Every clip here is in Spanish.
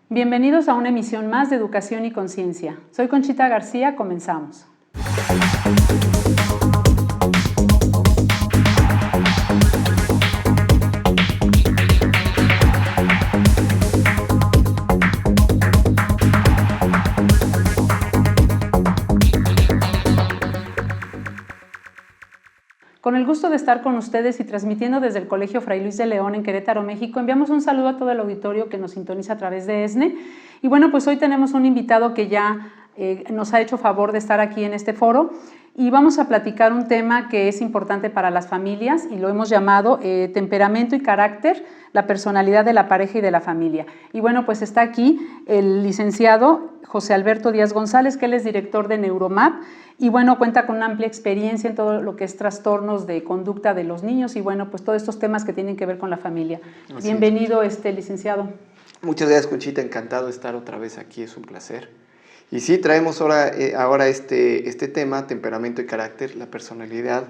Bienvenidos a una emisión más de Educación y Conciencia. Soy Conchita García, comenzamos. Con el gusto de estar con ustedes y transmitiendo desde el Colegio Fray Luis de León en Querétaro, México, enviamos un saludo a todo el auditorio que nos sintoniza a través de ESNE. Y bueno, pues hoy tenemos un invitado que ya nos ha hecho favor de estar aquí en este foro y vamos a platicar un tema que es importante para las familias y lo hemos llamado temperamento y carácter, la personalidad de la pareja y de la familia. Y bueno, pues está aquí el licenciado José Alberto Díaz González, que él es director de Neuromap y bueno, cuenta con una amplia experiencia en todo lo que es trastornos de conducta de los niños y bueno, pues todos estos temas que tienen que ver con la familia. Así Bienvenido, licenciado. Muchas gracias, Conchita, encantado de estar otra vez aquí, es un placer. Y sí, traemos ahora este tema, temperamento y carácter, la personalidad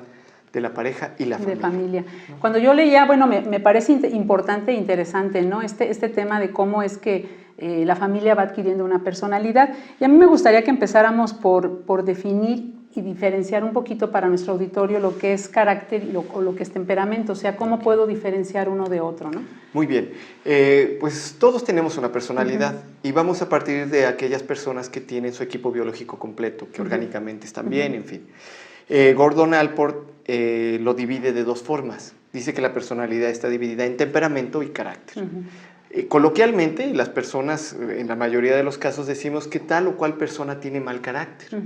de la pareja y la familia. De familia. Cuando yo leía, bueno, me parece importante e interesante, ¿no? Este tema de cómo es que la familia va adquiriendo una personalidad. Y a mí me gustaría que empezáramos por definir y diferenciar un poquito para nuestro auditorio lo que es carácter y lo que es temperamento, o sea, cómo puedo diferenciar uno de otro, ¿no? Muy bien, pues todos tenemos una personalidad y vamos a partir de aquellas personas que tienen su equipo biológico completo, que orgánicamente están bien, en fin. Gordon Allport lo divide de dos formas. Dice que la personalidad está dividida en temperamento y carácter. Coloquialmente, las personas, en la mayoría de los casos, decimos que tal o cual persona tiene mal carácter.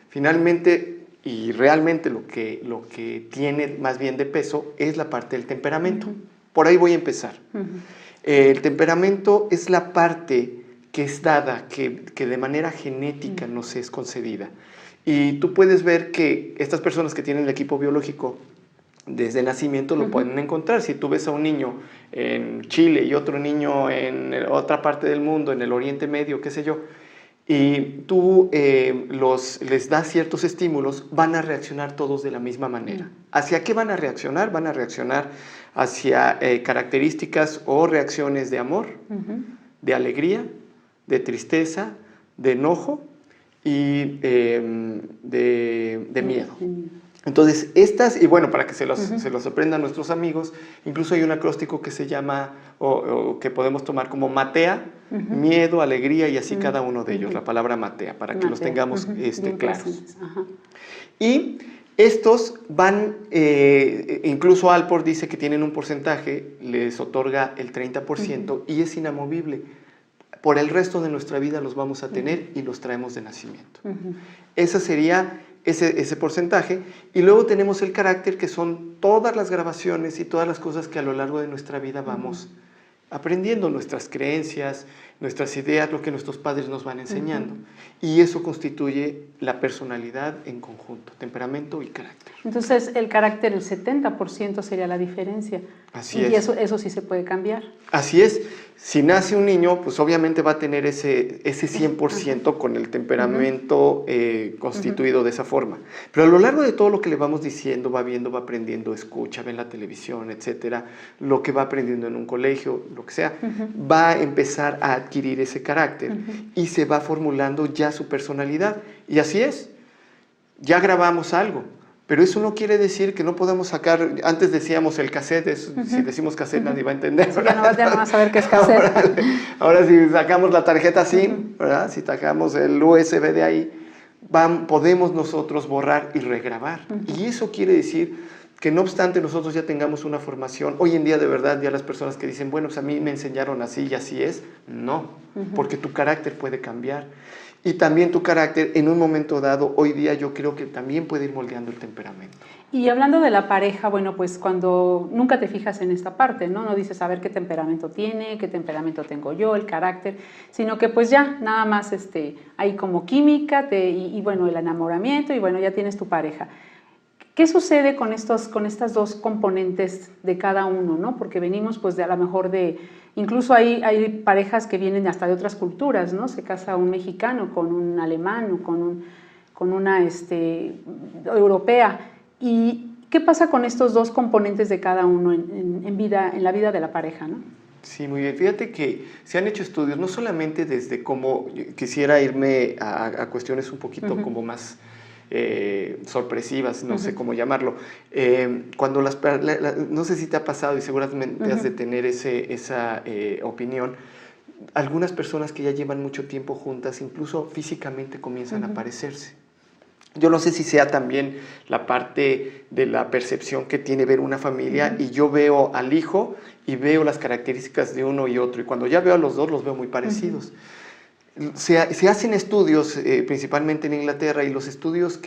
Finalmente, y realmente lo que tiene más bien de peso es la parte del temperamento. Por ahí voy a empezar. El temperamento es la parte que es dada, que de manera genética nos es concedida. Y tú puedes ver que estas personas que tienen el equipo biológico desde nacimiento lo pueden encontrar. Si tú ves a un niño en Chile y otro niño en otra parte del mundo, en el Oriente Medio, qué sé yo, y tú les das ciertos estímulos, van a reaccionar todos de la misma manera. ¿Hacia qué van a reaccionar? Van a reaccionar hacia características o reacciones de amor, de alegría, de tristeza, de enojo y de miedo. Entonces, y bueno, para que se los aprendan nuestros amigos, incluso hay un acróstico que se llama, o que podemos tomar como MATEA, miedo, alegría y así cada uno de ellos, la palabra MATEA, para que los tengamos claros. Y estos van, incluso Allport dice que tienen un porcentaje, les otorga el 30% y es inamovible. Por el resto de nuestra vida los vamos a tener y los traemos de nacimiento. Ese sería ese porcentaje. Y luego tenemos el carácter, que son todas las grabaciones y todas las cosas que a lo largo de nuestra vida vamos aprendiendo, nuestras creencias, nuestras ideas, lo que nuestros padres nos van enseñando. Y eso constituye la personalidad en conjunto, temperamento y carácter. Entonces, el carácter, el 70% sería la diferencia. Así es. Y eso sí se puede cambiar. Así es. Si nace un niño, pues obviamente va a tener ese 100% con el temperamento constituido de esa forma. Pero a lo largo de todo lo que le vamos diciendo, va viendo, va aprendiendo, escucha, ve en la televisión, etcétera, lo que va aprendiendo en un colegio, lo que sea, va a empezar a adquirir ese carácter y se va formulando ya su personalidad. Y así es. Ya grabamos algo. Pero eso no quiere decir que no podamos sacar, antes decíamos el cassette, si decimos cassette nadie va a entender. Sí, ya no vas a saber qué es cassette. Ahora si sacamos la tarjeta SIM, ¿verdad? Si sacamos el USB de ahí, podemos nosotros borrar y regrabar. Y eso quiere decir que no obstante nosotros ya tengamos una formación, hoy en día de verdad ya las personas que dicen, bueno, pues a mí me enseñaron así y así es, no, porque tu carácter puede cambiar. Y también tu carácter en un momento dado, hoy día yo creo que también puede ir moldeando el temperamento. Y hablando de la pareja, bueno, pues cuando nunca te fijas en esta parte, ¿no? No dices a ver qué temperamento tiene, qué temperamento tengo yo, el carácter, sino que pues ya, nada más hay como química y bueno, el enamoramiento y bueno, ya tienes tu pareja. ¿Qué sucede con estas dos componentes de cada uno, ¿no? Porque venimos pues a lo mejor incluso hay parejas que vienen hasta de otras culturas, ¿no? Se casa un mexicano con un alemán o con una europea. ¿Y qué pasa con estos dos componentes de cada uno en la vida de la pareja, ¿no? Sí, muy bien. Fíjate que se han hecho estudios, no solamente desde cómo, quisiera irme a cuestiones un poquito como más sorpresivas, no sé cómo llamarlo. Cuando no sé si te ha pasado y seguramente has de tener esa opinión, algunas personas que ya llevan mucho tiempo juntas, incluso físicamente comienzan a parecerse. Yo no sé si sea también la parte de la percepción que tiene ver una familia y yo veo al hijo y veo las características de uno y otro, y cuando ya veo a los dos los veo muy parecidos. Se hacen estudios, principalmente en Inglaterra, y los estudios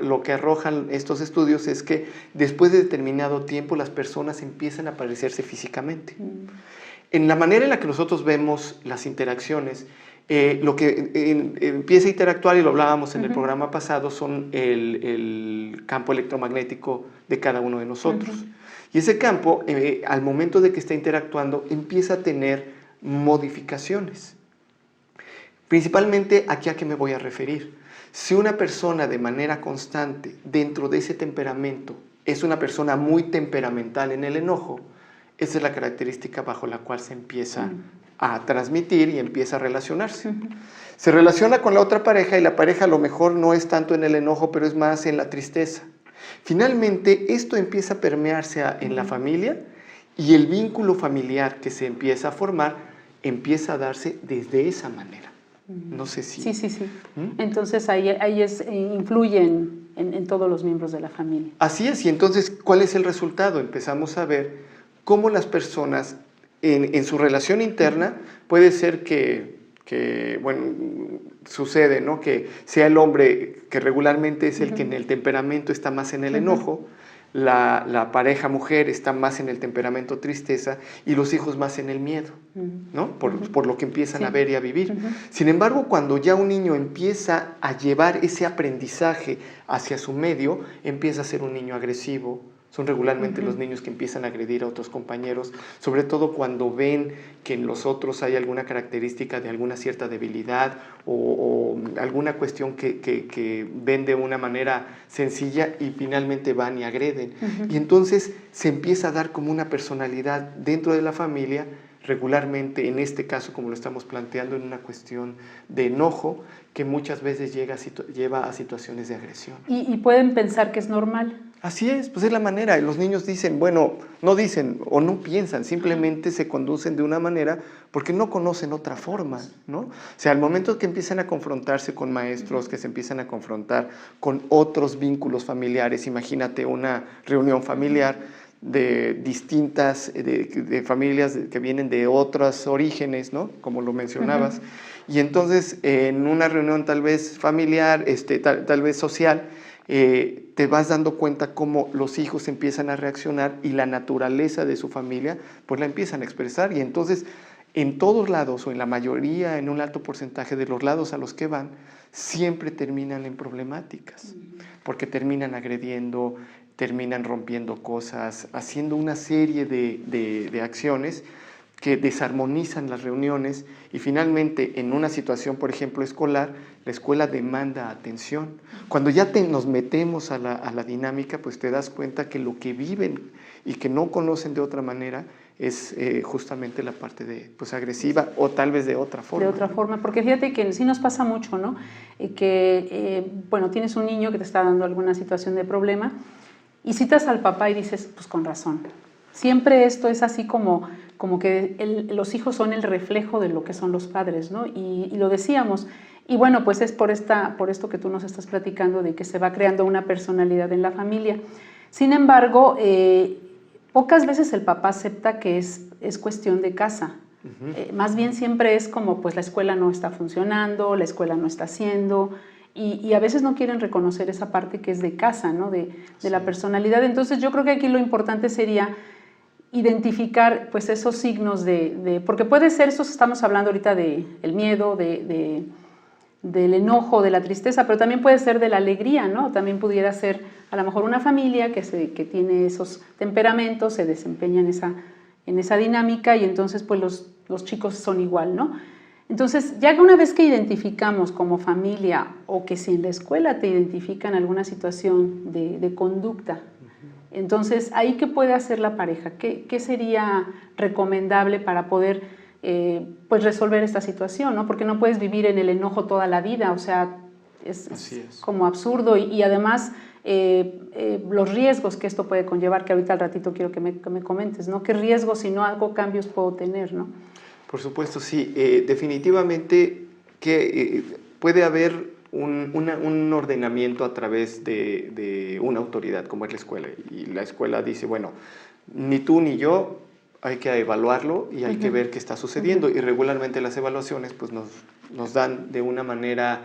lo que arrojan estos estudios es que después de determinado tiempo las personas empiezan a parecerse físicamente. En la manera en la que nosotros vemos las interacciones, lo que empieza a interactuar, y lo hablábamos en el programa pasado, son el campo electromagnético de cada uno de nosotros. Y ese campo, al momento de que está interactuando, empieza a tener modificaciones. Principalmente, ¿aquí a qué me voy a referir? Si una persona de manera constante, dentro de ese temperamento, es una persona muy temperamental en el enojo, esa es la característica bajo la cual se empieza a transmitir y empieza a relacionarse. Se relaciona con la otra pareja y la pareja a lo mejor no es tanto en el enojo, pero es más en la tristeza. Finalmente, esto empieza a permearse en la familia y el vínculo familiar que se empieza a formar empieza a darse desde esa manera. No sé si... Sí. Entonces ahí influyen en todos los miembros de la familia. Así es, y entonces, ¿cuál es el resultado? Empezamos a ver cómo las personas en su relación interna, puede ser que bueno, sucede, ¿no? Que sea el hombre que regularmente es el que en el temperamento está más en el enojo, la pareja mujer está más en el temperamento tristeza y los hijos más en el miedo, ¿no? Por lo que empiezan a ver y a vivir. Sin embargo, cuando ya un niño empieza a llevar ese aprendizaje hacia su medio, empieza a ser un niño agresivo. Son regularmente los niños que empiezan a agredir a otros compañeros, sobre todo cuando ven que en los otros hay alguna característica de alguna cierta debilidad o alguna cuestión que ven de una manera sencilla y finalmente van y agreden. Y entonces se empieza a dar como una personalidad dentro de la familia, regularmente, en este caso, como lo estamos planteando, en una cuestión de enojo que muchas veces lleva a situaciones de agresión. ¿Y pueden pensar que es normal? Así es, pues es la manera. Los niños dicen, bueno, no dicen o no piensan, simplemente se conducen de una manera porque no conocen otra forma, ¿no? O sea, al momento que empiezan a confrontarse con maestros, que se empiezan a confrontar con otros vínculos familiares, imagínate una reunión familiar de distintas, de familias que vienen de otros orígenes, ¿no? Como lo mencionabas. Y entonces, en una reunión tal vez familiar, tal vez social, te vas dando cuenta cómo los hijos empiezan a reaccionar y la naturaleza de su familia pues la empiezan a expresar, y entonces en todos lados o en la mayoría, en un alto porcentaje de los lados a los que van, siempre terminan en problemáticas, porque terminan agrediendo, terminan rompiendo cosas, haciendo una serie de acciones que desarmonizan las reuniones, y finalmente en una situación, por ejemplo, escolar, la escuela demanda atención. Cuando ya nos metemos a la dinámica, pues te das cuenta que lo que viven y que no conocen de otra manera es justamente la parte pues, agresiva, o tal vez de otra forma. De otra forma, porque fíjate que sí nos pasa mucho, ¿no? Bueno, tienes un niño que te está dando alguna situación de problema y citas al papá y dices, pues con razón. Siempre esto es así como que los hijos son el reflejo de lo que son los padres, ¿no? Y lo decíamos. Y bueno, pues es por esto que tú nos estás platicando, de que se va creando una personalidad en la familia. Sin embargo, pocas veces el papá acepta que es cuestión de casa. Más bien siempre es como, pues la escuela no está funcionando, la escuela no está haciendo, y a veces no quieren reconocer esa parte que es de casa, ¿no? De la personalidad. Entonces yo creo que aquí lo importante sería identificar pues esos signos porque puede ser, estamos hablando ahorita del miedo, del enojo, de la tristeza, pero también puede ser de la alegría, ¿no? También pudiera ser a lo mejor una familia que tiene esos temperamentos, se desempeña en esa dinámica, y entonces pues los chicos son igual, ¿no? Entonces, ya que una vez que identificamos como familia, o que si en la escuela te identifican alguna situación de conducta, Entonces, ¿ahí qué puede hacer la pareja? ¿Qué sería recomendable para poder pues resolver esta situación, ¿no? Porque no puedes vivir en el enojo toda la vida, o sea, es como absurdo y además los riesgos que esto puede conllevar, que ahorita al ratito quiero que me comentes, ¿no? ¿Qué riesgos, si no hago cambios, puedo tener, ¿no? Por supuesto, sí. Definitivamente que puede haber un ordenamiento a través de una autoridad como es la escuela. Y la escuela dice, bueno, ni tú ni yo, hay que evaluarlo y hay que ver qué está sucediendo. Y regularmente las evaluaciones pues, nos dan de una manera,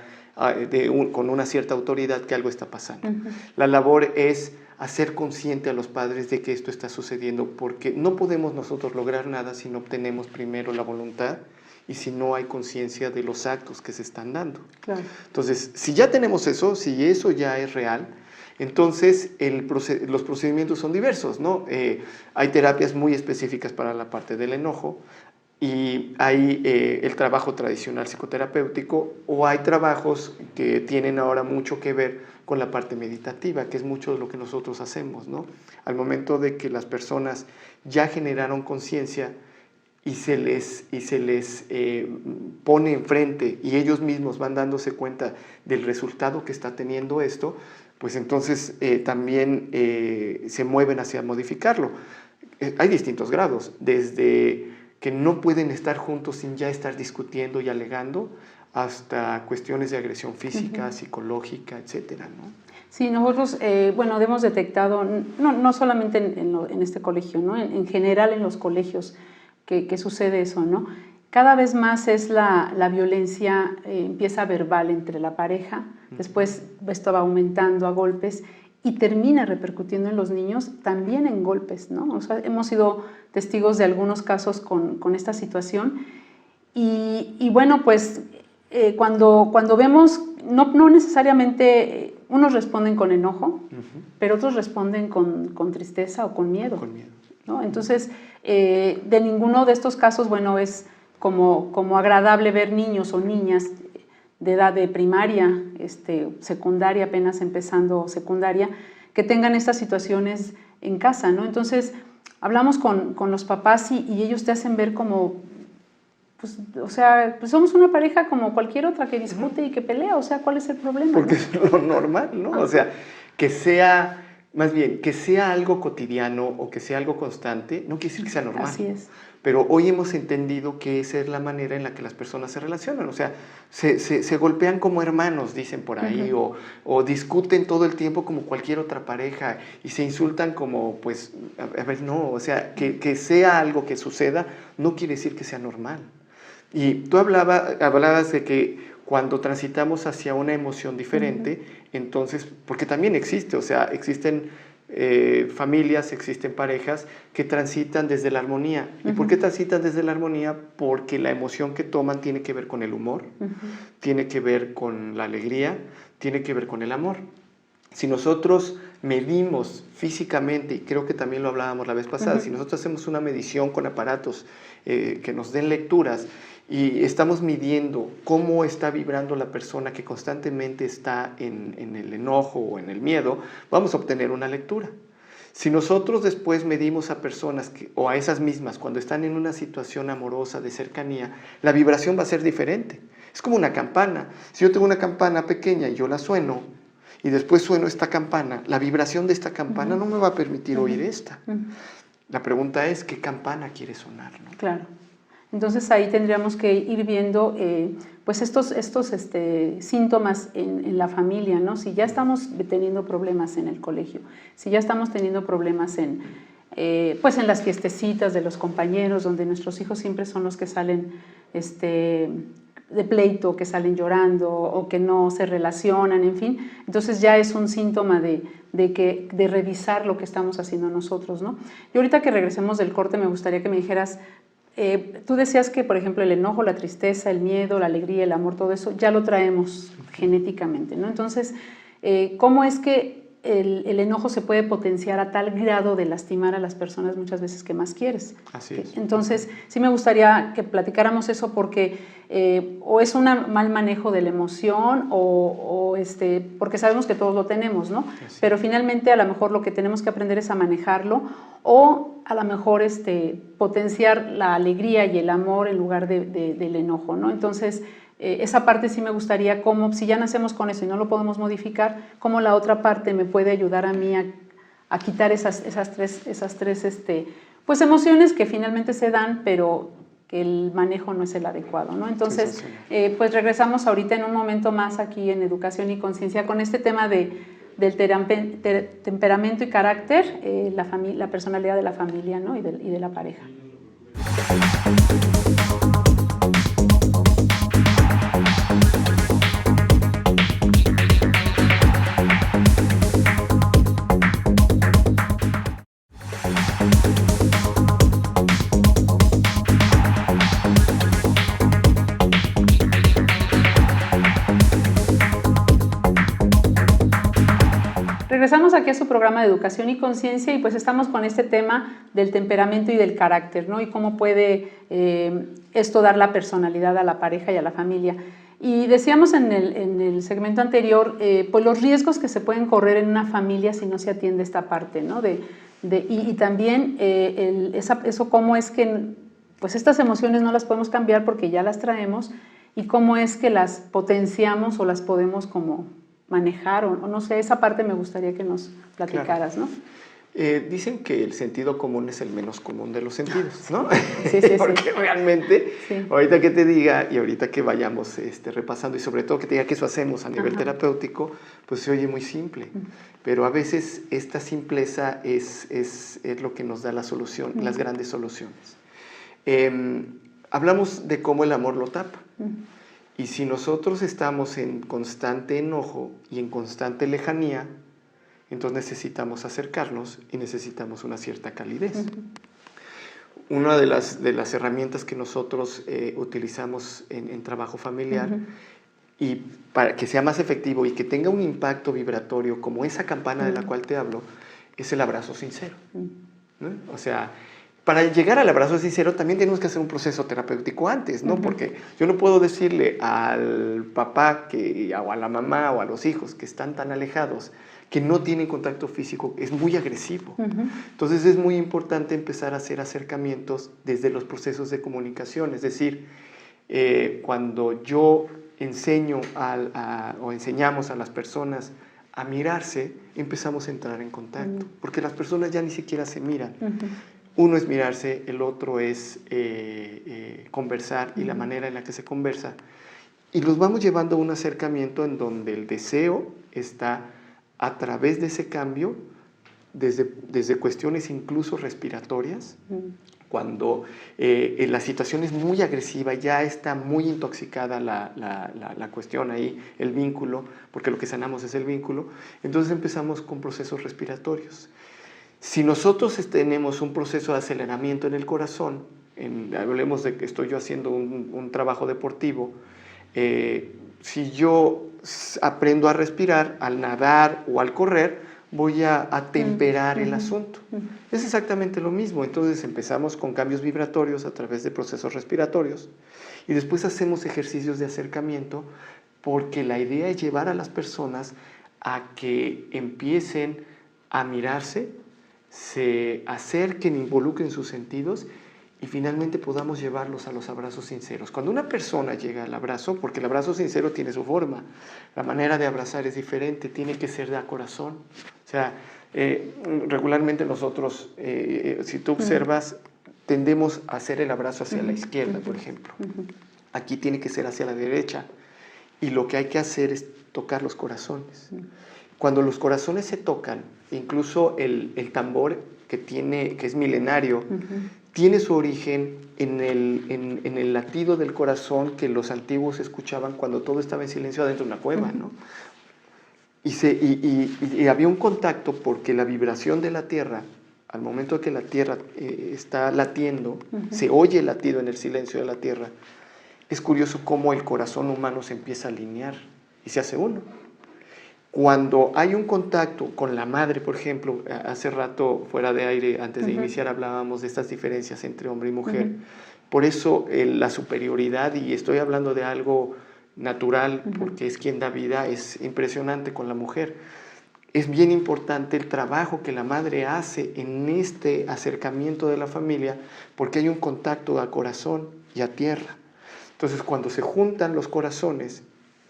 con una cierta autoridad que algo está pasando. La labor es hacer consciente a los padres de que esto está sucediendo, porque no podemos nosotros lograr nada si no obtenemos primero la voluntad y si no hay conciencia de los actos que se están dando. Claro. Entonces, si ya tenemos eso, si eso ya es real, entonces los procedimientos son diversos, ¿no? Hay terapias muy específicas para la parte del enojo y hay el trabajo tradicional psicoterapéutico, o hay trabajos que tienen ahora mucho que ver con la parte meditativa, que es mucho de lo que nosotros hacemos, ¿no? Al momento de que las personas ya generaron conciencia y se les pone enfrente y ellos mismos van dándose cuenta del resultado que está teniendo esto, pues entonces también se mueven hacia modificarlo. Hay distintos grados, desde que no pueden estar juntos sin ya estar discutiendo y alegando, hasta cuestiones de agresión física, psicológica, etcétera, ¿no? Sí, nosotros, bueno, hemos detectado, no solamente en este colegio, ¿no? En general en los colegios que sucede eso, ¿no? Cada vez más es la violencia, empieza verbal entre la pareja, después esto va aumentando a golpes y termina repercutiendo en los niños también en golpes, ¿no? O sea, hemos sido testigos de algunos casos con esta situación y bueno, pues cuando vemos, no necesariamente unos responden con enojo, pero otros responden con tristeza o con miedo. Con miedo. ¿No? Entonces, de ninguno de estos casos, bueno, es como agradable ver niños o niñas de edad de primaria, secundaria, apenas empezando secundaria, que tengan estas situaciones en casa, ¿no? Entonces, hablamos con los papás y ellos te hacen ver como, pues, o sea, pues somos una pareja como cualquier otra que discute y que pelea, o sea, ¿cuál es el problema? Porque ¿no? es lo normal, ¿no? O sea, que sea, más bien, que sea algo cotidiano o que sea algo constante, no quiere decir que sea normal. Así es. Pero hoy hemos entendido que esa es la manera en la que las personas se relacionan. O sea, se golpean como hermanos, dicen por ahí, o discuten todo el tiempo como cualquier otra pareja y se insultan como, pues, a ver, no, o sea, que sea algo que suceda no quiere decir que sea normal. Y tú hablabas de que cuando transitamos hacia una emoción diferente, entonces, porque también existe, o sea, existen familias, existen parejas que transitan desde la armonía. ¿Y por qué transitan desde la armonía? Porque la emoción que toman tiene que ver con el humor, tiene que ver con la alegría, tiene que ver con el amor. Si nosotros medimos físicamente, y creo que también lo hablábamos la vez pasada, si nosotros hacemos una medición con aparatos que nos den lecturas y estamos midiendo cómo está vibrando la persona que constantemente está en el enojo o en el miedo, vamos a obtener una lectura. Si nosotros después medimos a personas o a esas mismas cuando están en una situación amorosa de cercanía, la vibración va a ser diferente. Es como una campana. Si yo tengo una campana pequeña y yo la sueno, y después sueno esta campana, la vibración de esta campana no me va a permitir oír esta. La pregunta es, ¿qué campana quiere sonar? ¿No? Claro. Entonces ahí tendríamos que ir viendo pues estos síntomas en la familia, ¿no? Si ya estamos teniendo problemas en el colegio, si ya estamos teniendo problemas pues en las fiestecitas de los compañeros, donde nuestros hijos siempre son los que salen de pleito, que salen llorando o que no se relacionan, en fin, entonces ya es un síntoma de revisar lo que estamos haciendo nosotros, ¿no? Y ahorita que regresemos del corte me gustaría que me dijeras, tú decías que, por ejemplo, el enojo, la tristeza, el miedo, la alegría, el amor, todo eso ya lo traemos genéticamente, ¿no? Entonces, ¿cómo es que el enojo se puede potenciar a tal grado de lastimar a las personas muchas veces que más quieres? Así es. Entonces, sí me gustaría que platicáramos eso porque o es un mal manejo de la emoción porque sabemos que todos lo tenemos, ¿no? Así. Pero finalmente a lo mejor lo que tenemos que aprender es a manejarlo o a lo mejor potenciar la alegría y el amor en lugar del enojo, ¿no? Entonces, esa parte sí me gustaría, como si ya nacemos con eso y no lo podemos modificar, cómo la otra parte me puede ayudar a mí a quitar esas tres pues emociones que finalmente se dan, pero que el manejo no es el adecuado, ¿no? Entonces, pues regresamos ahorita en un momento más aquí en Educación y Conciencia con este tema del temperamento y carácter, la personalidad de la familia, ¿no? y de la pareja. Regresamos aquí a su programa de Educación y Conciencia y pues estamos con este tema del temperamento y del carácter, ¿no? Y cómo puede esto dar la personalidad a la pareja y a la familia. Y decíamos en el segmento anterior, pues los riesgos que se pueden correr en una familia si no se atiende esta parte, ¿no? Y también eso cómo es que pues estas emociones no las podemos cambiar porque ya las traemos y cómo es que las potenciamos o las podemos como manejar o no sé, esa parte me gustaría que nos platicaras, claro. ¿no? Dicen que el sentido común es el menos común de los sentidos, ¿no? Sí, sí, porque realmente, sí. ahorita que te diga y ahorita que vayamos repasando y sobre todo que te diga que eso hacemos a nivel terapéutico, pues se oye muy simple, pero a veces esta simpleza es lo que nos da la solución, las grandes soluciones. Hablamos de cómo el amor lo tapa. Y si nosotros estamos en constante enojo y en constante lejanía, entonces necesitamos acercarnos y necesitamos una cierta calidez. Una de las herramientas que nosotros utilizamos en trabajo familiar y para que sea más efectivo y que tenga un impacto vibratorio como esa campana de la cual te hablo, es el abrazo sincero, ¿no? O sea, para llegar al abrazo sincero también tenemos que hacer un proceso terapéutico antes, ¿no? Porque yo no puedo decirle al papá o a la mamá o a los hijos que están tan alejados que no tienen contacto físico, es muy agresivo. Entonces es muy importante empezar a hacer acercamientos desde los procesos de comunicación, es decir, cuando yo enseño o enseñamos a las personas a mirarse, empezamos a entrar en contacto, porque las personas ya ni siquiera se miran. Uno es mirarse, el otro es conversar y la manera en la que se conversa. Y los vamos llevando a un acercamiento en donde el deseo está a través de ese cambio, desde cuestiones incluso respiratorias, cuando la situación es muy agresiva, ya está muy intoxicada la cuestión ahí, el vínculo, porque lo que sanamos es el vínculo, entonces empezamos con procesos respiratorios. Si nosotros tenemos un proceso de aceleramiento en el corazón, hablemos de que estoy yo haciendo un trabajo deportivo, si yo aprendo a respirar, al nadar o al correr, voy a temperar el asunto. Es exactamente lo mismo. Entonces empezamos con cambios vibratorios a través de procesos respiratorios y después hacemos ejercicios de acercamiento porque la idea es llevar a las personas a que empiecen a mirarse, se acerquen, involucren sus sentidos y finalmente podamos llevarlos a los abrazos sinceros. Cuando una persona llega al abrazo, porque el abrazo sincero tiene su forma, la manera de abrazar es diferente, tiene que ser de a corazón. O sea, regularmente nosotros, si tú observas, tendemos a hacer el abrazo hacia la izquierda, por ejemplo. Aquí tiene que ser hacia la derecha y lo que hay que hacer es tocar los corazones. Cuando los corazones se tocan, incluso el tambor que es milenario, tiene su origen en el latido del corazón que los antiguos escuchaban cuando todo estaba en silencio adentro de una cueva, ¿no? Y había un contacto porque la vibración de la tierra, al momento que la tierra está latiendo, se oye el latido en el silencio de la tierra. Es curioso cómo el corazón humano se empieza a alinear y se hace uno. Cuando hay un contacto con la madre, por ejemplo, hace rato fuera de aire, antes de iniciar, hablábamos de estas diferencias entre hombre y mujer. Por eso la superioridad, y estoy hablando de algo natural, porque es quien da vida, es impresionante con la mujer. Es bien importante el trabajo que la madre hace en este acercamiento de la familia, porque hay un contacto a corazón y a tierra. Entonces, cuando se juntan los corazones,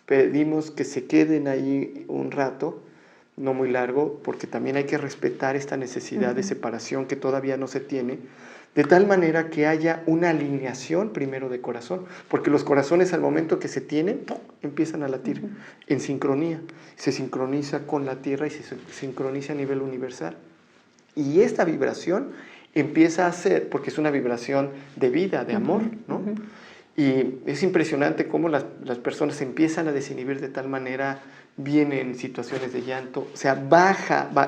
pedimos que se queden ahí un rato, no muy largo, porque también hay que respetar esta necesidad de separación que todavía no se tiene, de tal manera que haya una alineación primero de corazón, porque los corazones al momento que se tienen, ¡pum!, empiezan a latir en sincronía, se sincroniza con la tierra y se sincroniza a nivel universal. Y esta vibración empieza a ser, porque es una vibración de vida, de amor, ¿no? Y es impresionante cómo las personas se empiezan a desinhibir de tal manera, vienen situaciones de llanto, o sea,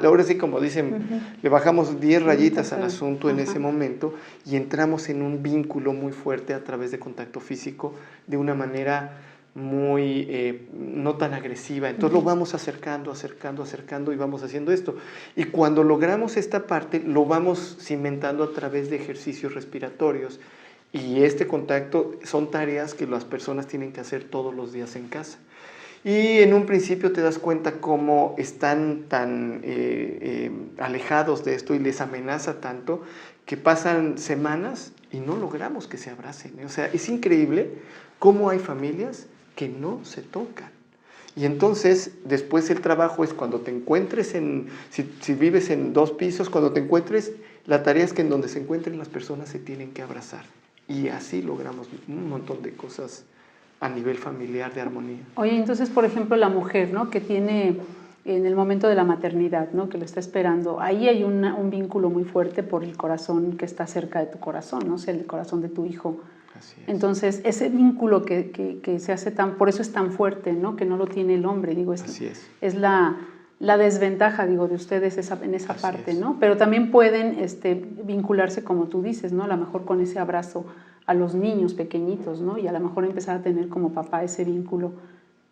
ahora sí como dicen, le bajamos 10 rayitas al asunto en ese momento y entramos en un vínculo muy fuerte a través de contacto físico de una manera muy, no tan agresiva. Entonces lo vamos acercando y vamos haciendo esto. Y cuando logramos esta parte, lo vamos cimentando a través de ejercicios respiratorios. Y este contacto son tareas que las personas tienen que hacer todos los días en casa. Y en un principio te das cuenta cómo están tan alejados de esto y les amenaza tanto que pasan semanas y no logramos que se abracen. O sea, es increíble cómo hay familias que no se tocan. Y entonces, después el trabajo es cuando te encuentres si vives en 2 pisos, cuando te encuentres, la tarea es que en donde se encuentren las personas se tienen que abrazar. Y así logramos un montón de cosas a nivel familiar de armonía. Oye, entonces, por ejemplo, la mujer, ¿no?, que tiene en el momento de la maternidad, ¿no?, que lo está esperando, ahí hay un vínculo muy fuerte por el corazón que está cerca de tu corazón, ¿no?, o sea, el corazón de tu hijo. Así es. Entonces, ese vínculo que se hace por eso es tan fuerte, ¿no?, que no lo tiene el hombre, digo, Así es. Es la desventaja, digo, de ustedes en esa parte, es. ¿no? Pero también pueden vincularse, como tú dices, ¿no?, a lo mejor con ese abrazo a los niños pequeñitos, ¿no?, y a lo mejor empezar a tener como papá ese vínculo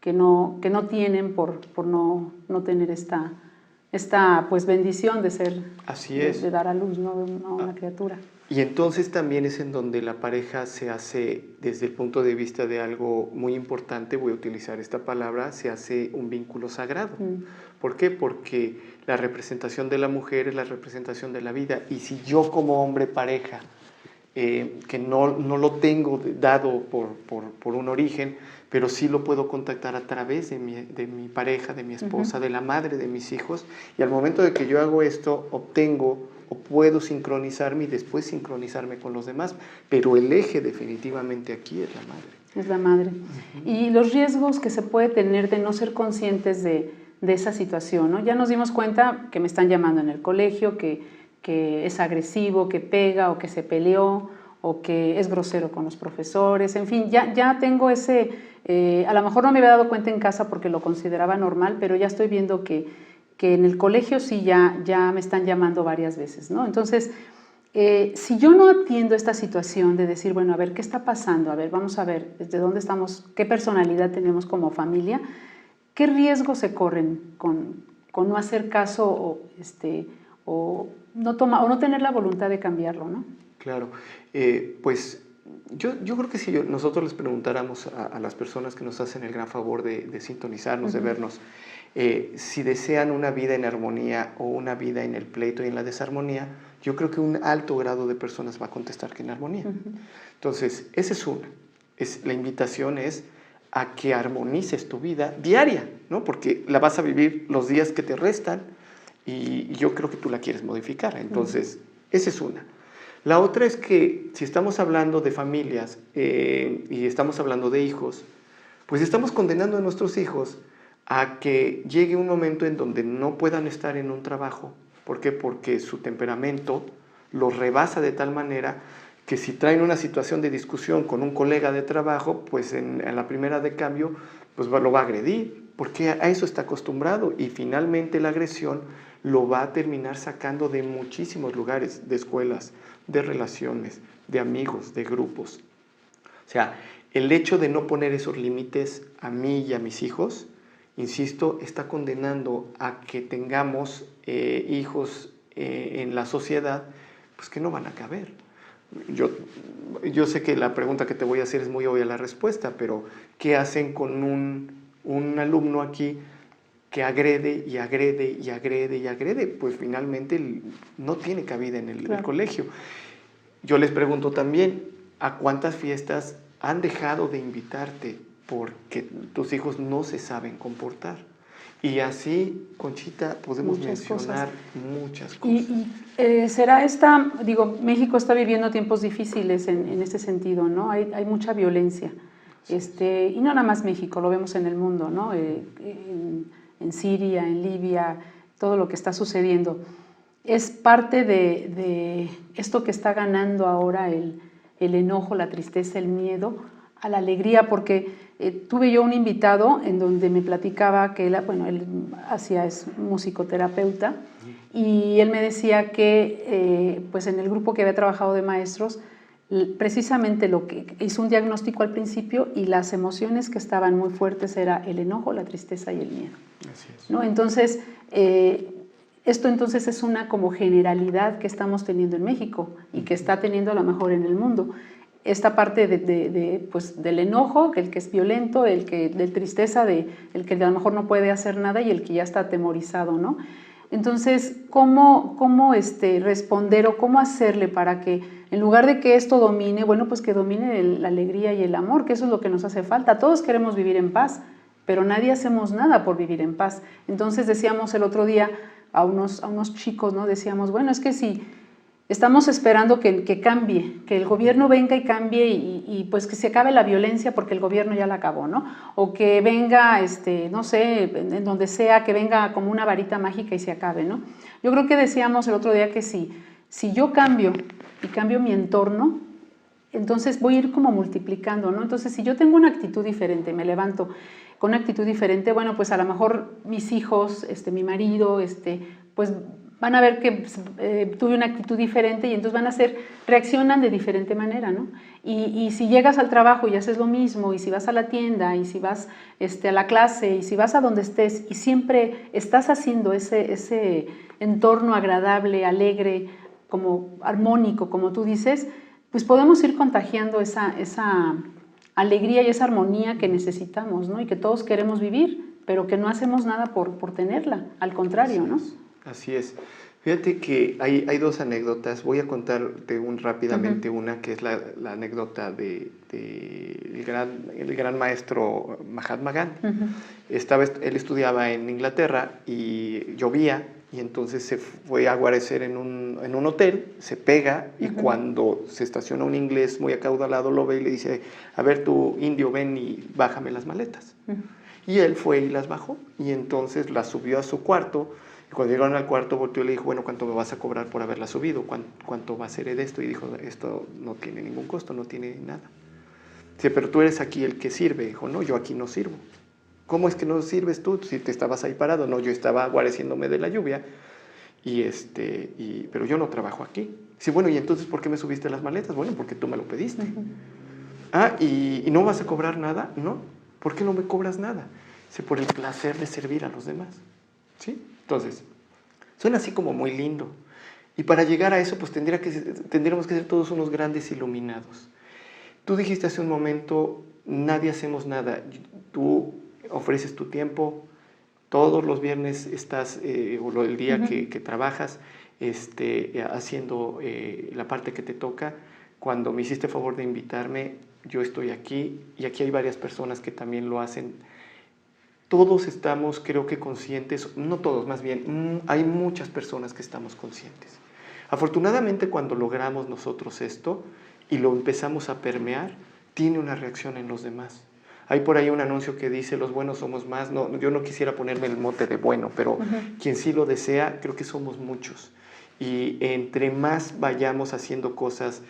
que no tienen por no tener esta pues bendición de ser, Así es. de dar a luz, ¿no?, de una criatura. Y entonces también es en donde la pareja se hace, desde el punto de vista de algo muy importante, voy a utilizar esta palabra, se hace un vínculo sagrado. ¿Por qué? Porque la representación de la mujer es la representación de la vida. Y si yo como hombre pareja, que no lo tengo dado por un origen, pero sí lo puedo contactar a través de mi pareja, de mi esposa, de la madre de mis hijos, y al momento de que yo hago esto, obtengo o puedo sincronizarme y después sincronizarme con los demás, pero el eje definitivamente aquí es la madre. Es la madre. Y los riesgos que se puede tener de no ser conscientes de esa situación, ¿no? Ya nos dimos cuenta que me están llamando en el colegio, que es agresivo, que pega o que se peleó o que es grosero con los profesores, en fin, ya tengo ese, a lo mejor no me había dado cuenta en casa porque lo consideraba normal, pero ya estoy viendo que en el colegio sí ya me están llamando varias veces, ¿no? Entonces, si yo no atiendo esta situación de decir, bueno, a ver, ¿qué está pasando? A ver, vamos a ver, ¿desde dónde estamos? ¿Qué personalidad tenemos como familia? ¿Qué riesgos se corren con no hacer caso o no tener la voluntad de cambiarlo, ¿no? Claro, pues yo creo que si nosotros les preguntáramos a las personas que nos hacen el gran favor de sintonizarnos, de vernos, si desean una vida en armonía o una vida en el pleito y en la desarmonía, yo creo que un alto grado de personas va a contestar que en armonía. Entonces, esa es una. La invitación es a que armonices tu vida diaria, ¿no? Porque la vas a vivir los días que te restan y yo creo que tú la quieres modificar. Entonces, esa es una. La otra es que si estamos hablando de familias y estamos hablando de hijos, pues estamos condenando a nuestros hijos a que llegue un momento en donde no puedan estar en un trabajo. ¿Por qué? Porque su temperamento los rebasa de tal manera que si traen una situación de discusión con un colega de trabajo, pues en la primera de cambio pues lo va a agredir, porque a eso está acostumbrado y finalmente la agresión lo va a terminar sacando de muchísimos lugares, de escuelas, de relaciones, de amigos, de grupos. O sea, el hecho de no poner esos límites a mí y a mis hijos, insisto, está condenando a que tengamos hijos en la sociedad, pues que no van a caber. Yo sé que la pregunta que te voy a hacer es muy obvia la respuesta, pero ¿qué hacen con un alumno aquí que agrede y agrede y agrede y agrede? Pues finalmente no tiene cabida en el colegio. Yo les pregunto también, ¿a cuántas fiestas han dejado de invitarte porque tus hijos no se saben comportar? Y así, Conchita, podemos mencionar muchas cosas. Será digo, México está viviendo tiempos difíciles en este sentido, ¿no? Hay mucha violencia. Y no nada más México, lo vemos en el mundo, ¿no? En Siria, en Libia, todo lo que está sucediendo. Es parte de esto que está ganando ahora el enojo, la tristeza, el miedo, a la alegría, porque tuve yo un invitado en donde me platicaba que él es musicoterapeuta, y él me decía que pues en el grupo que había trabajado de maestros, precisamente lo que hizo un diagnóstico al principio, y las emociones que estaban muy fuertes era el enojo, la tristeza y el miedo. Así es. ¿No? Entonces, esto entonces es una como generalidad que estamos teniendo en México y que está teniendo a lo mejor en el mundo. Esta parte pues, del enojo, el que es violento, de tristeza, el que a lo mejor no puede hacer nada y el que ya está atemorizado, ¿no? Entonces, ¿cómo responder o cómo hacerle para que en lugar de que esto domine, bueno, pues que domine la alegría y el amor, que eso es lo que nos hace falta? Todos queremos vivir en paz, pero nadie hacemos nada por vivir en paz. Entonces decíamos el otro día a unos chicos, ¿no? Decíamos, bueno, es que si estamos esperando que cambie, que el gobierno venga y cambie y pues que se acabe la violencia porque el gobierno ya la acabó, ¿no? O que venga, no sé, en donde sea, que venga como una varita mágica y se acabe, ¿no? Yo creo que decíamos el otro día que si yo cambio y cambio mi entorno, entonces voy a ir como multiplicando, ¿no? Entonces, si yo tengo una actitud diferente, me levanto con una actitud diferente, bueno, pues a lo mejor mis hijos, mi marido, pues van a ver que tuve una actitud diferente y entonces reaccionan de diferente manera, ¿no? Y si llegas al trabajo y haces lo mismo, y si vas a la tienda, y si vas a la clase, y si vas a donde estés, y siempre estás haciendo ese entorno agradable, alegre, como armónico, como tú dices, pues podemos ir contagiando esa alegría y esa armonía que necesitamos, ¿no? Y que todos queremos vivir, pero que no hacemos nada por tenerla, al contrario, ¿no? Así es. Fíjate que hay dos anécdotas. Voy a contarte rápidamente una, que es la anécdota del gran maestro Mahatma Gandhi. Él estudiaba en Inglaterra y llovía, y entonces se fue a guarecer en un hotel, se pega, y cuando se estaciona un inglés muy acaudalado lo ve y le dice, a ver, tú indio, ven y bájame las maletas. Y él fue y las bajó, y entonces las subió a su cuarto. Cuando llegaron al cuarto, volteó y le dijo, bueno, ¿cuánto me vas a cobrar por haberla subido? ¿Cuánto va a ser de esto? Y dijo, esto no tiene ningún costo, no tiene nada. Dice, pero tú eres aquí el que sirve. Dijo, no, yo aquí no sirvo. ¿Cómo es que no sirves tú si te estabas ahí parado? No, yo estaba guareciéndome de la lluvia, pero yo no trabajo aquí. Dice, bueno, ¿y entonces por qué me subiste las maletas? Bueno, porque tú me lo pediste. ¿Y no vas a cobrar nada? No. ¿Por qué no me cobras nada? Dice, por el placer de servir a los demás. ¿Sí? Entonces, suena así como muy lindo. Y para llegar a eso, pues tendríamos que ser todos unos grandes iluminados. Tú dijiste hace un momento, nadie hacemos nada. Tú ofreces tu tiempo, todos los viernes estás, o el día que trabajas, haciendo la parte que te toca. Cuando me hiciste favor de invitarme, yo estoy aquí, y aquí hay varias personas que también lo hacen. Todos estamos, creo que conscientes, no todos, más bien, hay muchas personas que estamos conscientes. Afortunadamente, cuando logramos nosotros esto y lo empezamos a permear, tiene una reacción en los demás. Hay por ahí un anuncio que dice, los buenos somos más. No, yo no quisiera ponerme el mote de bueno, pero quien sí lo desea, creo que somos muchos. Y entre más vayamos haciendo cosas,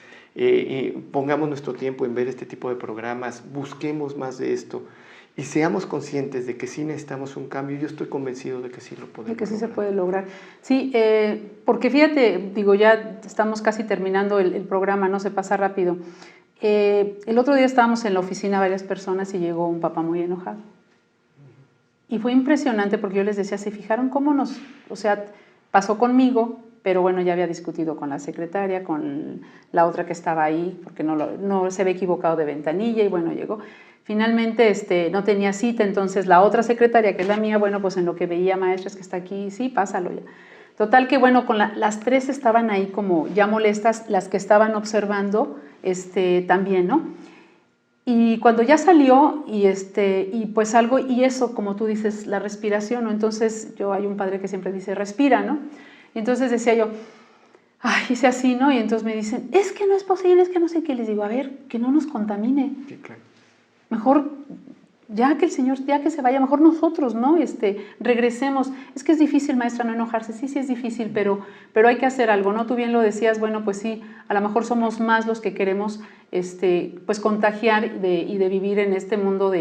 pongamos nuestro tiempo en ver este tipo de programas, busquemos más de esto, y seamos conscientes de que sí necesitamos un cambio, yo estoy convencido de que sí lo podemos lograr. De que sí se puede lograr. Sí, porque fíjate, digo, ya estamos casi terminando el programa, no se pasa rápido. El otro día estábamos en la oficina varias personas y llegó un papá muy enojado. Y fue impresionante porque yo les decía, ¿se fijaron cómo pasó conmigo pero bueno, ya había discutido con la secretaria, con la otra que estaba ahí, porque no se había equivocado de ventanilla y bueno, llegó. Finalmente no tenía cita, entonces la otra secretaria, que es la mía, bueno, pues en lo que veía, maestra, es que está aquí, sí, pásalo ya. Total que bueno, las tres estaban ahí como ya molestas, las que estaban observando también, ¿no? Y cuando ya salió y pues algo, y eso, como tú dices, la respiración, ¿no? Entonces hay un padre que siempre dice, respira, ¿no? Y entonces decía yo, ay, hice así, ¿no? Y entonces me dicen, es que no es posible, es que no sé qué. Les digo, a ver, que no nos contamine. Sí, claro. Mejor, ya que el Señor, ya que se vaya, mejor nosotros, ¿no? Regresemos. Es que es difícil, maestra, no enojarse. Sí, sí es difícil, pero hay que hacer algo, ¿no? Tú bien lo decías, bueno, pues sí, a lo mejor somos más los que queremos, pues contagiar y de vivir en este mundo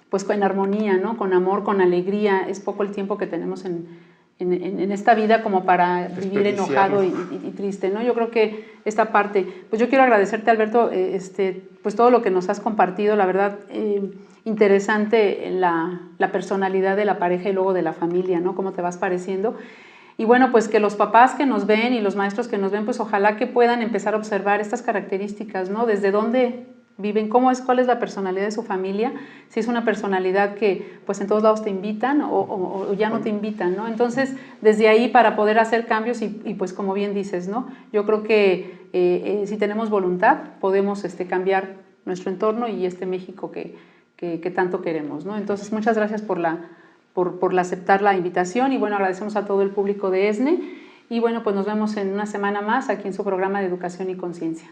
pues en armonía, ¿no? Con amor, con alegría. Es poco el tiempo que tenemos en esta vida como para vivir enojado y triste, ¿no? Yo creo que esta parte, pues yo quiero agradecerte, Alberto, pues todo lo que nos has compartido, la verdad, interesante la personalidad de la pareja y luego de la familia, ¿no? Cómo te vas pareciendo. Y bueno, pues que los papás que nos ven y los maestros que nos ven, pues ojalá que puedan empezar a observar estas características, ¿no? Desde dónde viven, cuál es la personalidad de su familia, si es una personalidad que pues en todos lados te invitan o ya no te invitan, ¿no? Entonces, desde ahí para poder hacer cambios y pues como bien dices, ¿no? Yo creo que si tenemos voluntad podemos cambiar nuestro entorno y México que tanto queremos, ¿no? Entonces, muchas gracias por aceptar la invitación y bueno, agradecemos a todo el público de ESNE y bueno, pues nos vemos en una semana más aquí en su programa de Educación y Conciencia.